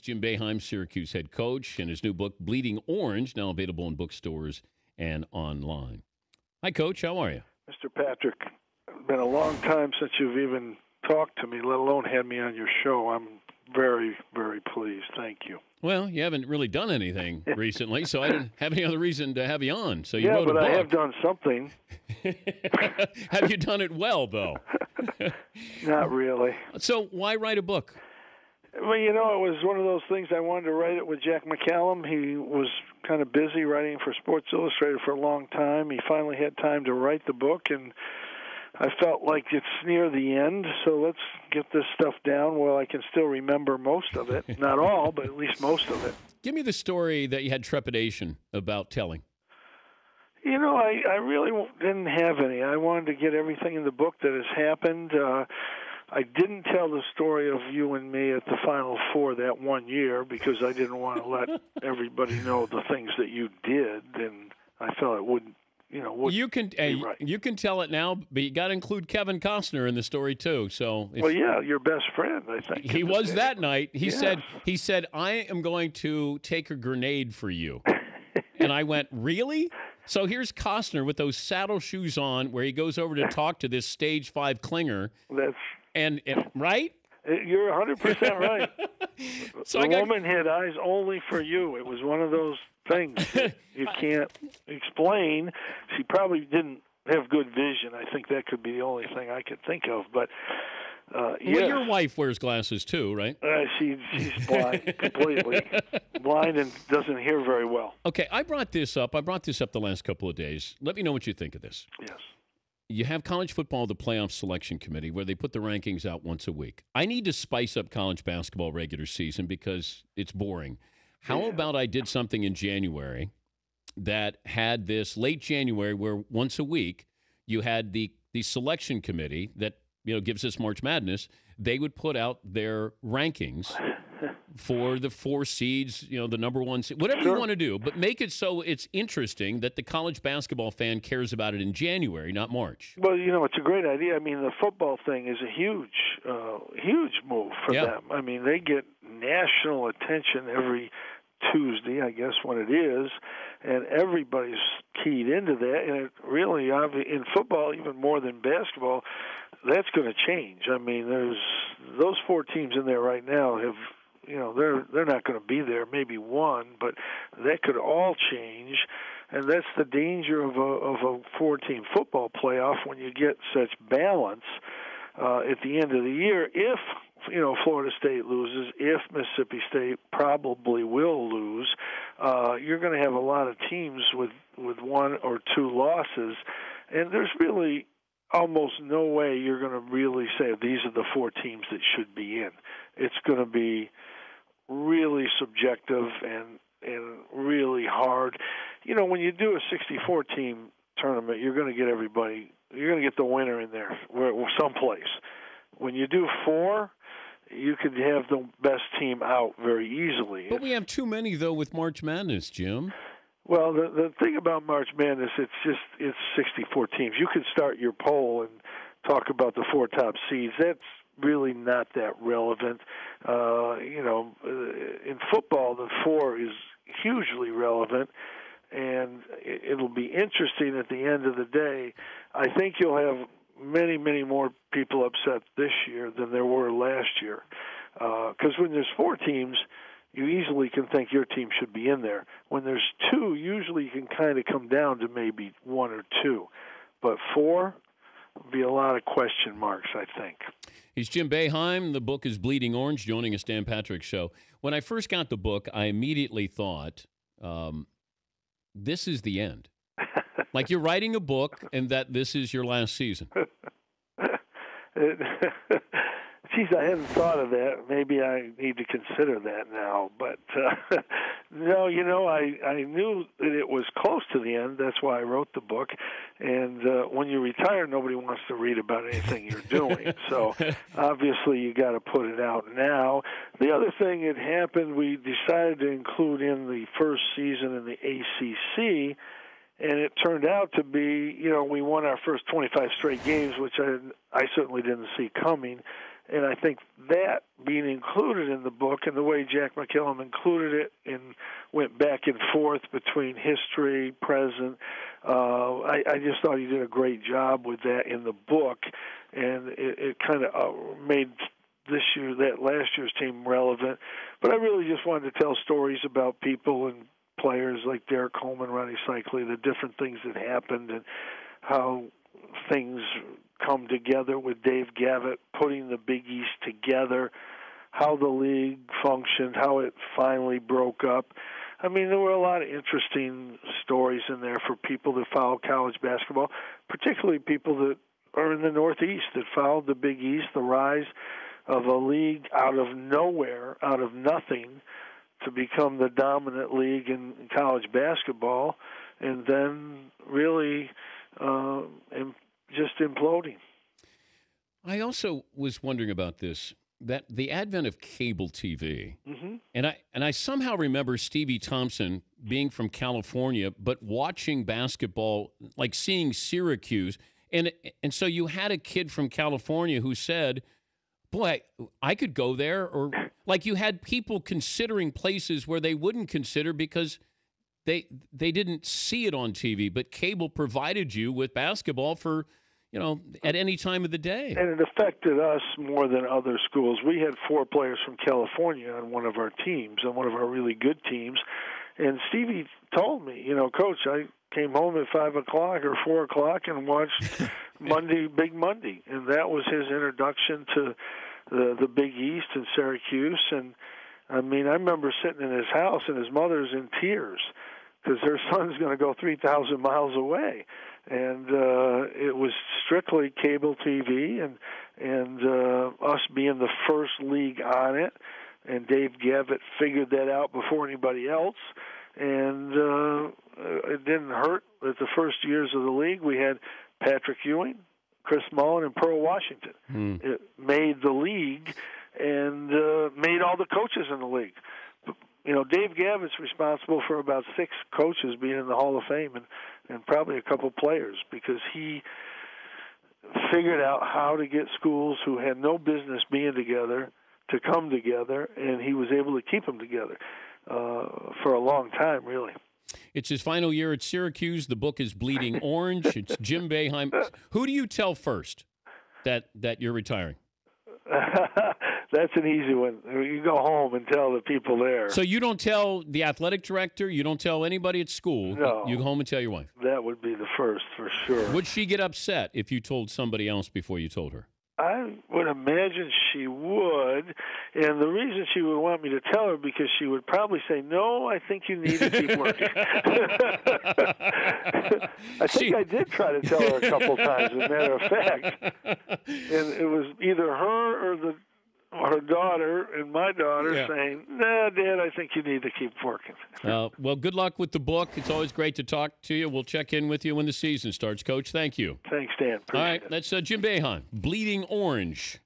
Jim Boeheim, Syracuse head coach, and his new book, Bleeding Orange, now available in bookstores and online. Hi, Coach. How are you? Mr. Patrick, it's been a long time since you've even talked to me, let alone had me on your show. I'm very, very pleased. Thank you. Well, you haven't really done anything recently, so I didn't have any other reason to have you on. So you yeah, wrote a but book. I have done something. Have you done it well, though? Not really. So why write a book? Well, it was one of those things. I wanted to write it with Jack McCallum. He was kind of busy writing for Sports Illustrated for a long time. He finally had time to write the book, and I felt like it's near the end, so let's get this stuff down while I can still remember most of it. Not all, but at least most of it. Give me the story that you had trepidation about telling. I really didn't have any. I wanted to get everything in the book that has happened. I didn't tell the story of you and me at the Final Four that one year because I didn't want to let everybody know the things that you did, and I felt it wouldn't. You can you can tell it now, but you got to include Kevin Costner in the story too. So, your best friend, I think he was that night. He said, "I am going to take a grenade for you," and I went, "Really?" So here's Costner with those saddle shoes on, where he goes over to talk to this stage 5 clinger. And right? You're 100% right. So the woman had eyes only for you. It was one of those things that you can't explain. She probably didn't have good vision. I think that could be the only thing I could think of. But well, your wife wears glasses too, right? She's blind, completely blind, and doesn't hear very well. Okay, I brought this up the last couple of days. Let me know what you think of this. Yes. You have college football, the playoff selection committee, where they put the rankings out once a week. I need to spice up college basketball regular season because it's boring. How about I did something in January that had this late January where once a week you had the selection committee that gives us March Madness. They would put out their rankings for the 4 seeds, the number 1 seed, whatever you want to do, but make it so it's interesting that the college basketball fan cares about it in January, not March. Well, it's a great idea. I mean, the football thing is a huge move for them. I mean, they get national attention every Tuesday, I guess, when it is, and everybody's keyed into that. And it really, in football, even more than basketball, that's going to change. I mean, there's those 4 teams in there right now have. They're not going to be there, maybe one, but that could all change, and that's the danger of a 4-team football playoff when you get such balance at the end of the year. If Florida State loses, if Mississippi State probably will lose, you're going to have a lot of teams with 1 or 2 losses, and there's really almost no way you're going to really say these are the 4 teams that should be in. It's going to be really subjective and really hard. When you do a 64-team tournament, you're going to get everybody. You're going to get the winner in there someplace. When you do 4, you could have the best team out very easily. But we have too many, though, with March Madness, Jim. Well, the thing about March Madness, it's 64 teams. You could start your poll and talk about the 4 top seeds. That's really not that relevant. In football, the 4 is hugely relevant, and it'll be interesting at the end of the day. I think you'll have many, many more people upset this year than there were last year. Because when there's 4 teams, you easily can think your team should be in there. When there's 2, usually you can kind of come down to maybe 1 or 2. But 4, will be a lot of question marks, I think. He's Jim Boeheim. The book is Bleeding Orange, joining us Dan Patrick Show. When I first got the book, I immediately thought, this is the end. Like you're writing a book and that this is your last season. Geez, I hadn't thought of that. Maybe I need to consider that now. But no, I knew that it was close to the end. That's why I wrote the book. And when you retire, nobody wants to read about anything you're doing. So obviously you got to put it out now. The other thing that happened, we decided to include in the first season in the ACC And it turned out to be, we won our first 25 straight games, which I certainly didn't see coming. And I think that being included in the book and the way Jack McKillum included it and went back and forth between history, present, I just thought he did a great job with that in the book. And it kind of made that last year's team relevant. But I really just wanted to tell stories about people and players like Derek Coleman, Ronnie Cycli, the different things that happened and how things come together with Dave Gavitt putting the Big East together, how the league functioned, how it finally broke up. I mean, there were a lot of interesting stories in there for people that follow college basketball, particularly people that are in the Northeast that followed the Big East, the rise of a league out of nowhere, out of nothing, to become the dominant league in college basketball, and then really just imploding. I also was wondering about this, that the advent of cable TV, and I somehow remember Stevie Thompson being from California, but watching basketball, like seeing Syracuse, and so you had a kid from California who said, boy, I could go there, or like you had people considering places where they wouldn't consider because they didn't see it on TV, but cable provided you with basketball for, at any time of the day. And it affected us more than other schools. We had 4 players from California on one of our teams, on one of our really good teams. And Stevie told me, Coach, I came home at 5 o'clock or 4 o'clock and watched Big Monday. And that was his introduction to the Big East and Syracuse. And, I mean, I remember sitting in his house and his mother's in tears because her son's going to go 3,000 miles away. And it was strictly cable TV and us being the first league on it. And Dave Gavitt figured that out before anybody else. And it didn't hurt that the first years of the league we had Patrick Ewing, Chris Mullen, and Pearl Washington. It made the league and made all the coaches in the league. Dave Gavitt's responsible for about 6 coaches being in the Hall of Fame and probably a couple players because he figured out how to get schools who had no business being together to come together, and he was able to keep them together for a long time, really. It's his final year at Syracuse. The book is Bleeding Orange. It's Jim Boeheim. Who do you tell first that you're retiring? That's an easy one. You go home and tell the people there. So you don't tell the athletic director? You don't tell anybody at school? No. You go home and tell your wife? That would be the first, for sure. Would she get upset if you told somebody else before you told her? I would imagine she would, and the reason she would want me to tell her because she would probably say, no, I think you need to keep working. I think I did try to tell her a couple times, as a matter of fact. And it was either her or her daughter and my daughter saying, nah, Dad, I think you need to keep working. Well, good luck with the book. It's always great to talk to you. We'll check in with you when the season starts, Coach. Thank you. Thanks, Dan. All right, that's Jim Boeheim, Bleeding Orange.